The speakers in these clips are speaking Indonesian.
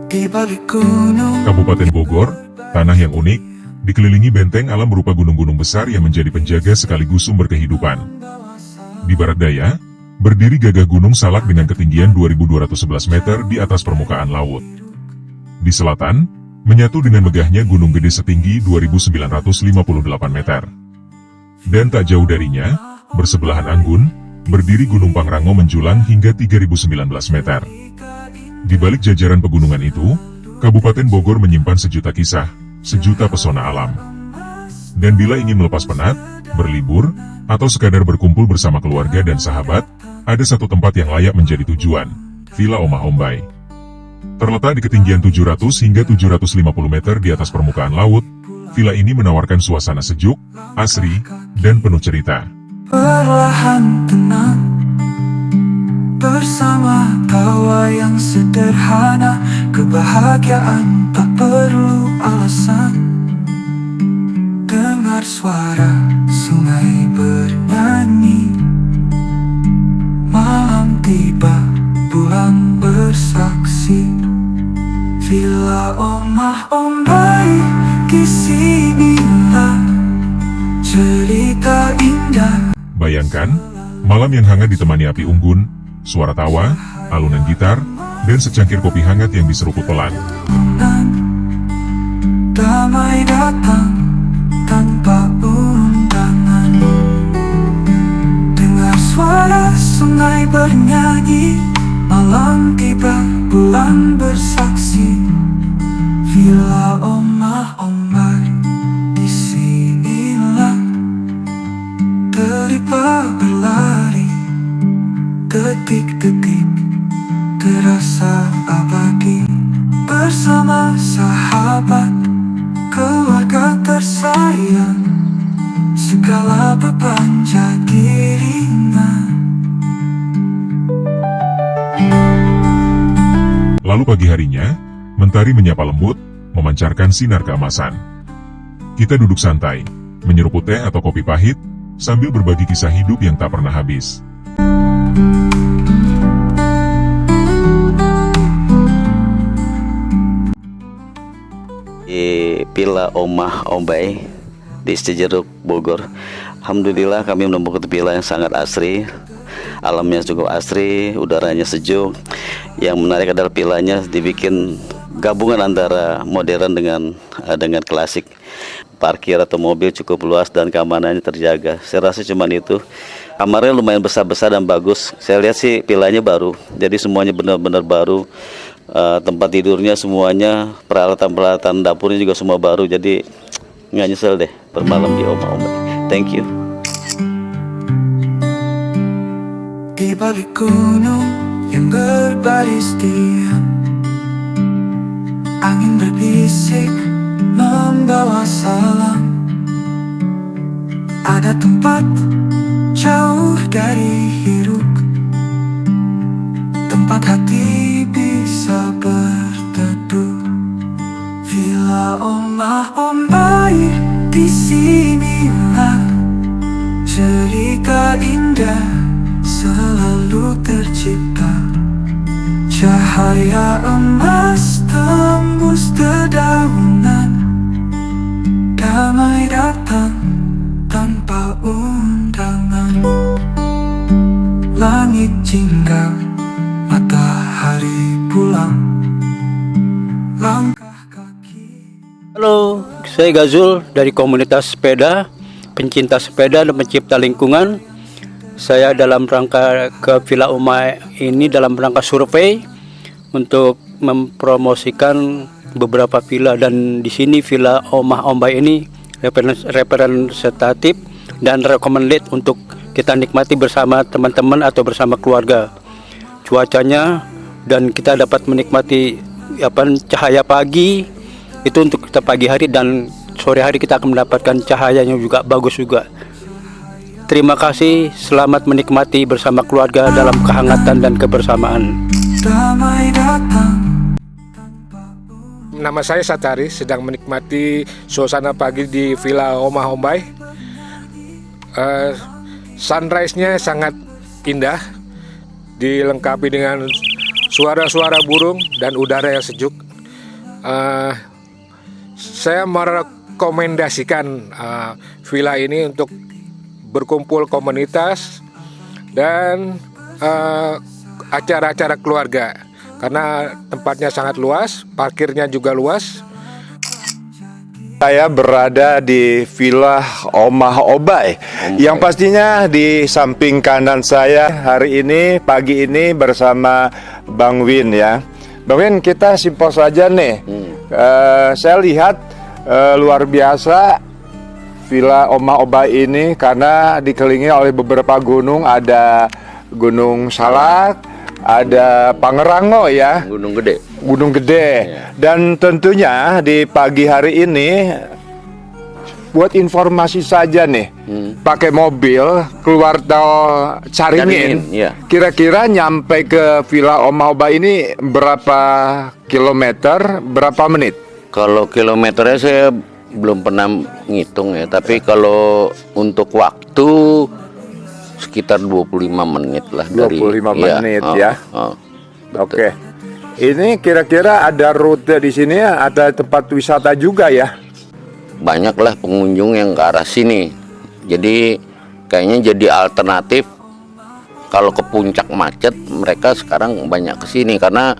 Kabupaten Bogor, tanah yang unik, dikelilingi benteng alam berupa gunung-gunung besar yang menjadi penjaga sekaligus sumber kehidupan. Di barat daya, berdiri gagah Gunung Salak dengan ketinggian 2211 meter di atas permukaan laut. Di selatan, menyatu dengan megahnya Gunung Gede setinggi 2958 meter. Dan tak jauh darinya, bersebelahan anggun, berdiri Gunung Pangrango menjulang hingga 3019 meter. Di balik jajaran pegunungan itu, Kabupaten Bogor menyimpan sejuta kisah, sejuta pesona alam. Dan bila ingin melepas penat, berlibur, atau sekadar berkumpul bersama keluarga dan sahabat, ada satu tempat yang layak menjadi tujuan, Villa Omah Ombai. Terletak di ketinggian 700 hingga 750 meter di atas permukaan laut, villa ini menawarkan suasana sejuk, asri, dan penuh cerita. Perlahan tenang, bersama tawa yang sederhana, kebahagiaan tak perlu alasan. Dengar suara sungai bernyanyi, malam tiba, bulan bersaksi. Villa Omah Ombai, disinilah cerita indah. Bayangkan, malam yang hangat ditemani api unggun, suara tawa, alunan gitar, dan secangkir kopi hangat yang diseruput pelan. Damai datang tanpa undangan. Dengar suara sungai bernyanyi, malam tiba, bulan bersaksi. Villa Omah Ombai, disinilah deripa berlari. Detik-detik terasa abadi, bersama sahabat, keluarga tersayang, segala beban jadi ringan. Lalu pagi harinya, mentari menyapa lembut, memancarkan sinar keemasan. Kita duduk santai, menyeruput teh atau kopi pahit, sambil berbagi kisah hidup yang tak pernah habis. Di Villa Omah Ombai di Cijeruk, Bogor. Alhamdulillah kami menemukan villa yang sangat asri. Alamnya cukup asri, udaranya sejuk. Yang menarik adalah villanya dibikin gabungan antara modern dengan klasik. Parkir atau mobil cukup luas dan keamanannya terjaga. Saya rasa cuma itu. Kamarnya lumayan besar-besar dan bagus. Saya lihat sih villanya baru, jadi semuanya benar-benar baru. Tempat tidurnya semuanya, peralatan-peralatan dapurnya juga semua baru. Jadi nggak nyesel deh bermalam di Omah Ombai. Thank you. Di balik gunung yang berbaris diam, angin berbisik membawa salam. Ada tempat jauh dari hiruk, tempat hati bisa berteduh. Villa Omah Ombai, disinilah cerita indah selalu tercipta. Cahaya emas tembus dedaunan, damai datang tanpa undangan. Langit jingga, matahari pulang, langkah kaki. Halo, saya Gazul dari komunitas sepeda, pencinta sepeda dan pencipta lingkungan. Saya dalam rangka ke Villa Omah ini dalam rangka survei untuk mempromosikan beberapa villa, dan di sini Villa Omah Ombai ini representatif dan recommended untuk kita nikmati bersama teman-teman atau bersama keluarga. Cuacanya dan kita dapat menikmati cahaya pagi itu untuk kita pagi hari, dan sore hari kita akan mendapatkan cahayanya juga bagus juga. Terima kasih, selamat menikmati bersama keluarga dalam kehangatan dan kebersamaan. Damai datang. Nama saya Satari, sedang menikmati suasana pagi di Villa Omah Ombai. Sunrise-nya sangat indah, dilengkapi dengan suara-suara burung dan udara yang sejuk. saya merekomendasikan villa ini untuk berkumpul komunitas dan acara-acara keluarga, karena tempatnya sangat luas, parkirnya juga luas. Saya berada di Villa Omah Obay, yang pastinya di samping kanan saya hari ini, pagi ini bersama Bang Win ya. Bang Win, kita simpel saja nih. Saya lihat luar biasa Villa Omah Obay ini karena dikelilingi oleh beberapa gunung, ada Gunung Salak, ada Pangrango ya. Gunung Gede. Dan tentunya di pagi hari ini buat informasi saja nih, pakai mobil keluar tol Caringin, kira-kira nyampe ke Villa Omah Obay ini berapa kilometer, berapa menit? Kalau kilometernya saya belum pernah ngitung ya, tapi kalau untuk waktu sekitar 25 menit lah. 25 menit ya. Oke. Ini kira-kira ada rute di sini, ada tempat wisata juga ya? Banyaklah pengunjung yang ke arah sini. Jadi kayaknya jadi alternatif kalau ke puncak macet, mereka sekarang banyak ke sini karena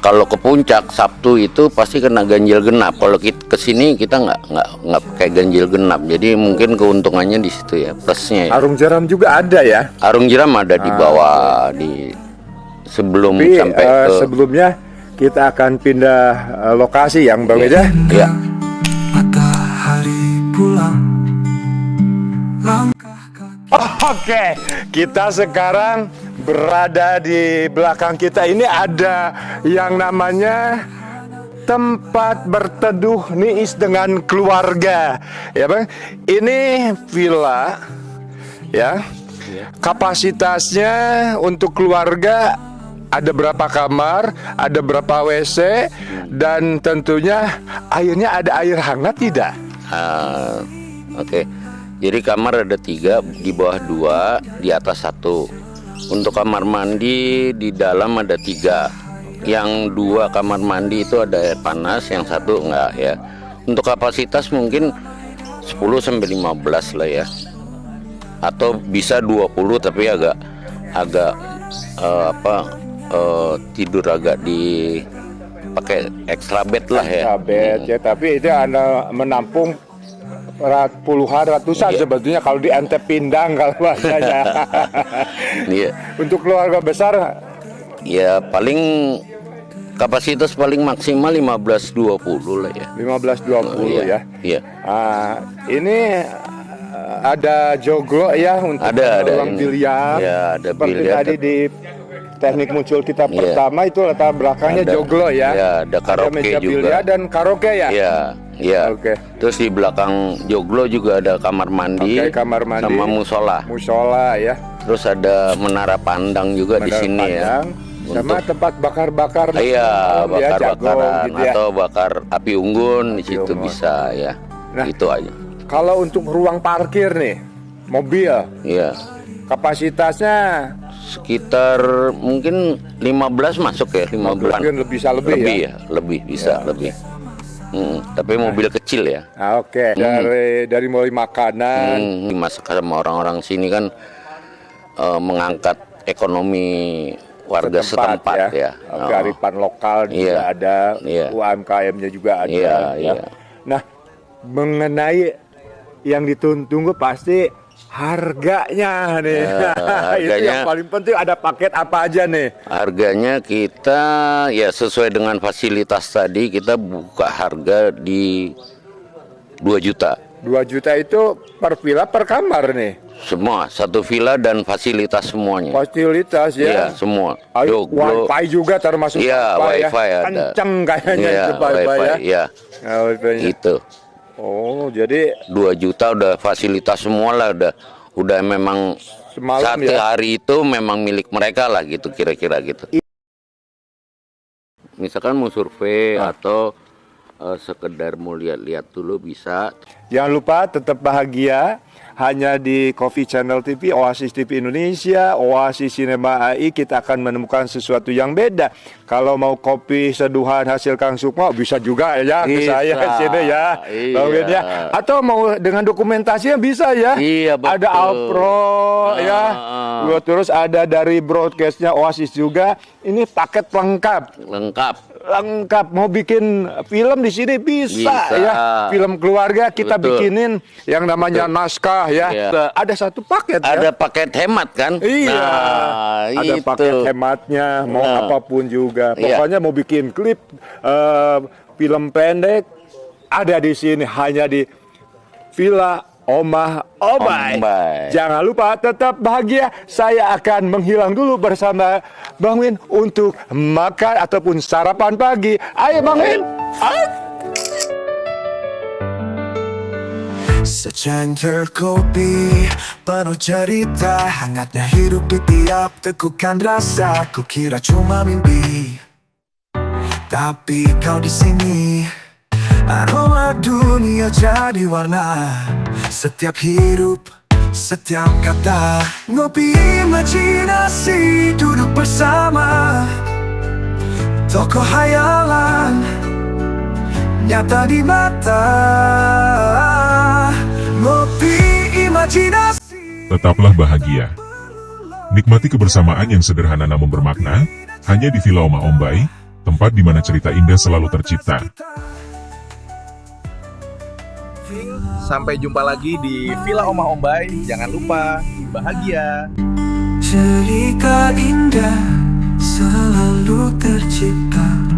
kalau ke puncak Sabtu itu pasti kena ganjil genap. Kalau ke sini kita nggak pakai ganjil genap. Jadi mungkin keuntungannya di situ ya, plusnya ya. Arung jeram juga ada ya? Arung jeram ada di bawah di sebelum Tapi, sampai ke sebelumnya kita akan pindah lokasi yang Bang Wida. ya. Matahari pulang, langkah kaki. Oke, kita sekarang berada di belakang kita ini ada yang namanya tempat berteduh niis dengan keluarga, ya Bang. Ini villa, ya. Kapasitasnya untuk keluarga ada berapa kamar, ada berapa WC, dan tentunya airnya ada air hangat tidak? Oke. Jadi kamar ada 3, di bawah 2, di atas 1. Untuk kamar mandi di dalam ada 3. Yang 2 kamar mandi itu ada air panas, yang 1 enggak ya. Untuk kapasitas mungkin 10-15 lah ya. Atau bisa 20 tapi agak tidur agak di pakai extra bed lah ya. Extra bed ya, tapi itu Anda menampung puluhan ratusan sebetulnya kalau di Antep Pindang kalau bahasanya. Iya. Untuk keluarga besar Ya paling kapasitas paling maksimal 15-20 lah ya. 15-20 ya. Iya. Ini ada joglo ya untuk Ada ruang ini. biliar. Ya, ada Seperti biliar. tadi di teknik muncul kita pertama itu latar belakangnya Ada. joglo ya. Ya, ada karaoke meja juga. biliar dan karaoke ya. Iya, iya. Oke. Terus di belakang joglo juga ada kamar mandi, Oke, kamar mandi. sama musola. Musola ya. Terus ada menara pandang juga di Menara sini pandang, ya. sama tempat bakar-bakar. Iya, ya, jagung bakar-bakaran gitu ya. atau bakar api unggun di situ unggun. bisa ya. Nah. Itu aja. Kalau untuk ruang parkir nih, mobil, Iya. kapasitasnya Sekitar mungkin 15 masuk ya, 15. mungkin bisa lebih ya. Lebih bisa lebih. Tapi mobil kecil ya. Oke. Dari mulai makanan. Dimasak sama orang-orang sini kan mengangkat ekonomi warga setempat ya. Kearifan lokal juga Iya. ada, Iya. UMKM-nya juga ada. Iya, ya. iya. Nah, mengenai yang ditunggu pasti harganya nih. Itu harganya- yang paling penting, ada paket apa aja nih? Harganya kita ya sesuai dengan fasilitas tadi, kita buka harga di 2 juta. 2 juta itu per villa per kamar nih. Semua, satu villa dan fasilitas semuanya. Fasilitas Iya, ya. semua. Wifi juga termasuk. Iya, wifi ya. ada. Kenceng kayaknya Iya, itu wifi ya. Iya. Wifi-nya. Itu. Oh, jadi 2 juta udah fasilitas semua lah, udah memang Semalam satu ya? hari itu memang milik mereka lah gitu, kira-kira gitu. Misalkan mau survei atau sekedar mau lihat-lihat dulu bisa. Jangan lupa tetap bahagia hanya di Coffee Channel TV, Oasis TV Indonesia, Oasis Cinema AI. Kita akan menemukan sesuatu yang beda. Kalau mau kopi seduhan hasil Kang Sukma bisa juga ya ke Bisa, saya sini ya, iya. Bang Win ya. Atau mau dengan dokumentasinya bisa ya. Iya, betul. Ada Alpro ya. Terus ada dari broadcastnya Oasis juga. Ini paket lengkap. Mau bikin film di sini bisa ya. Film keluarga kita Betul. bikinin yang namanya naskah ya. Iya. Ada satu paket Ada ya. paket hemat kan? Iya. Nah, Ada itu. paket hematnya, mau Nah. apapun juga. Iya. Pokoknya mau bikin klip film pendek ada di sini hanya di Villa Omah Obai. Obai. Jangan lupa tetap bahagia. Saya akan menghilang dulu bersama Bang Win untuk makan ataupun sarapan pagi. Ayo Bang Win. Ayo. Secangkir kopi penuh cerita, hangatnya hidup di tiap tekukan rasa. Kukira cuma mimpi, tapi kau di sini. Aroma dunia jadi warna, setiap hidup, setiap kata. Ngopi imajinasi, duduk bersama. Tokoh hayalan nyata di mata. Ngopi imajinasi. Tetaplah bahagia. Nikmati kebersamaan yang sederhana namun bermakna, hanya di Villa Omah Ombay, tempat di mana cerita indah selalu tercipta. Sampai jumpa lagi di Villa Omah Ombay. Jangan lupa bahagia. Cerita indah selalu tercipta.